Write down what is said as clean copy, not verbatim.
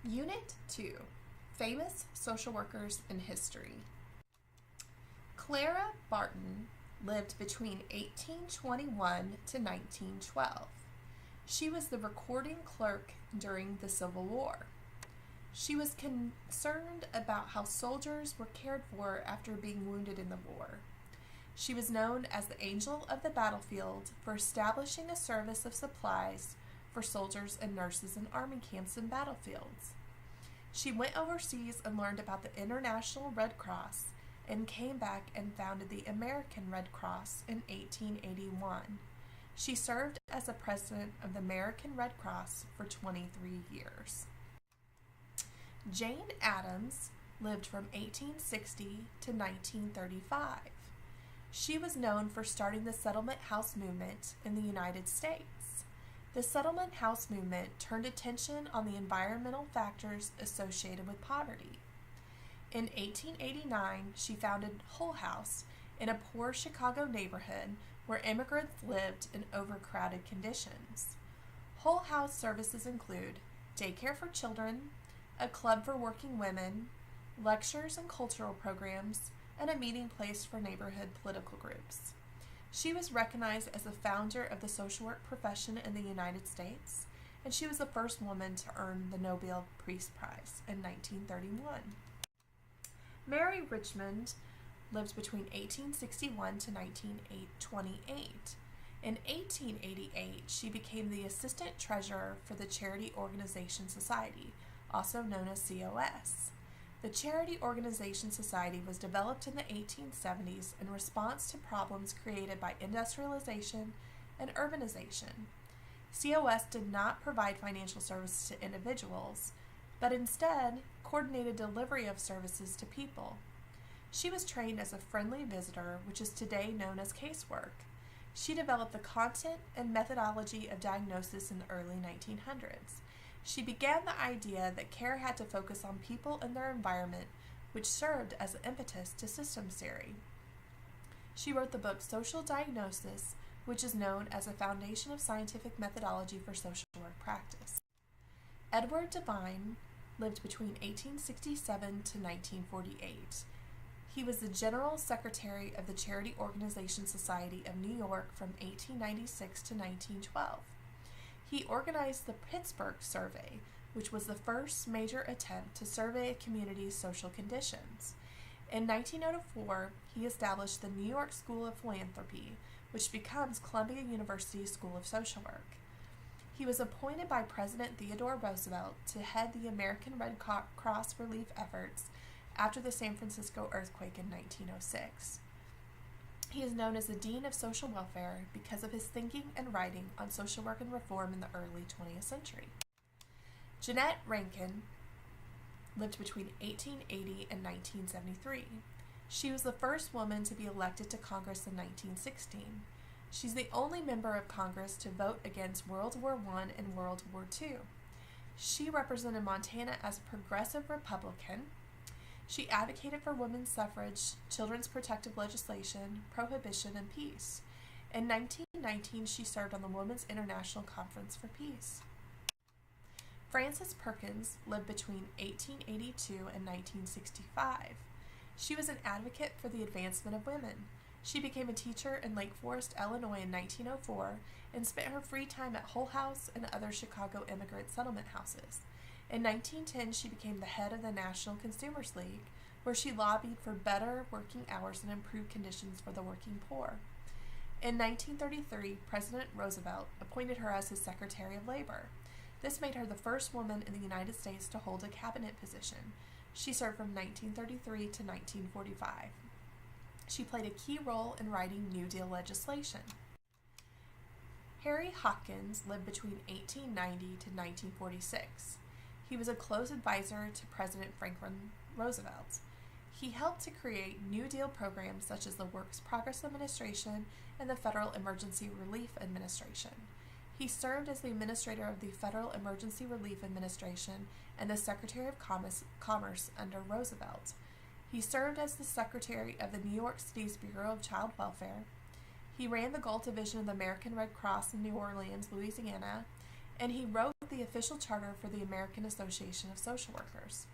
Unit 2, Famous Social Workers in History. Clara Barton lived between 1821 to 1912. She was the recording clerk during the Civil War. She was concerned about how soldiers were cared for after being wounded in the war. She was known as the Angel of the Battlefield for establishing a service of supplies for soldiers and nurses in army camps and battlefields. She went overseas and learned about the International Red Cross and came back and founded the American Red Cross in 1881. She served as the president of the American Red Cross for 23 years. Jane Addams lived from 1860 to 1935. She was known for starting the settlement house movement in the United States. The settlement house movement turned attention on the environmental factors associated with poverty. In 1889, she founded Hull House in a poor Chicago neighborhood where immigrants lived in overcrowded conditions. Hull House services include daycare for children, a club for working women, lectures and cultural programs, and a meeting place for neighborhood political groups. She was recognized as the founder of the social work profession in the United States, and she was the first woman to earn the Nobel Peace Prize in 1931. Mary Richmond lived between 1861 to 1928. In 1888, she became the assistant treasurer for the Charity Organization Society, also known as COS. The Charity Organization Society was developed in the 1870s in response to problems created by industrialization and urbanization. COS did not provide financial services to individuals, but instead coordinated delivery of services to people. She was trained as a friendly visitor, which is today known as casework. She developed the content and methodology of diagnosis in the early 1900s. She began the idea that care had to focus on people and their environment, which served as the impetus to systems theory. She wrote the book Social Diagnosis, which is known as a foundation of scientific methodology for social work practice. Edward Devine lived between 1867 to 1948. He was the General Secretary of the Charity Organization Society of New York from 1896 to 1912. He organized the Pittsburgh Survey, which was the first major attempt to survey a community's social conditions. In 1904, he established the New York School of Philanthropy, which becomes Columbia University School of Social Work. He was appointed by President Theodore Roosevelt to head the American Red Cross relief efforts after the San Francisco earthquake in 1906. He is known as the Dean of Social Welfare because of his thinking and writing on social work and reform in the early 20th century. Jeanette Rankin lived between 1880 and 1973. She was the first woman to be elected to Congress in 1916. She's the only member of Congress to vote against World War I and World War II. She represented Montana as a progressive Republican. She advocated for women's suffrage, children's protective legislation, prohibition, and peace. In 1919, she served on the Women's International Conference for Peace. Frances Perkins lived between 1882 and 1965. She was an advocate for the advancement of women. She became a teacher in Lake Forest, Illinois in 1904 and spent her free time at Hull House and other Chicago immigrant settlement houses. In 1910, she became the head of the National Consumers League, where she lobbied for better working hours and improved conditions for the working poor. In 1933, President Roosevelt appointed her as his Secretary of Labor. This made her the first woman in the United States to hold a cabinet position. She served from 1933 to 1945. She played a key role in writing New Deal legislation. Harry Hopkins lived between 1890 to 1946. He was a close advisor to President Franklin Roosevelt. He helped to create New Deal programs such as the Works Progress Administration and the Federal Emergency Relief Administration. He served as the administrator of the Federal Emergency Relief Administration and the Secretary of Commerce under Roosevelt. He served as the secretary of the New York City's Bureau of Child Welfare. He ran the Gulf Division of the American Red Cross in New Orleans, Louisiana, and he wrote the official charter for the American Association of Social Workers.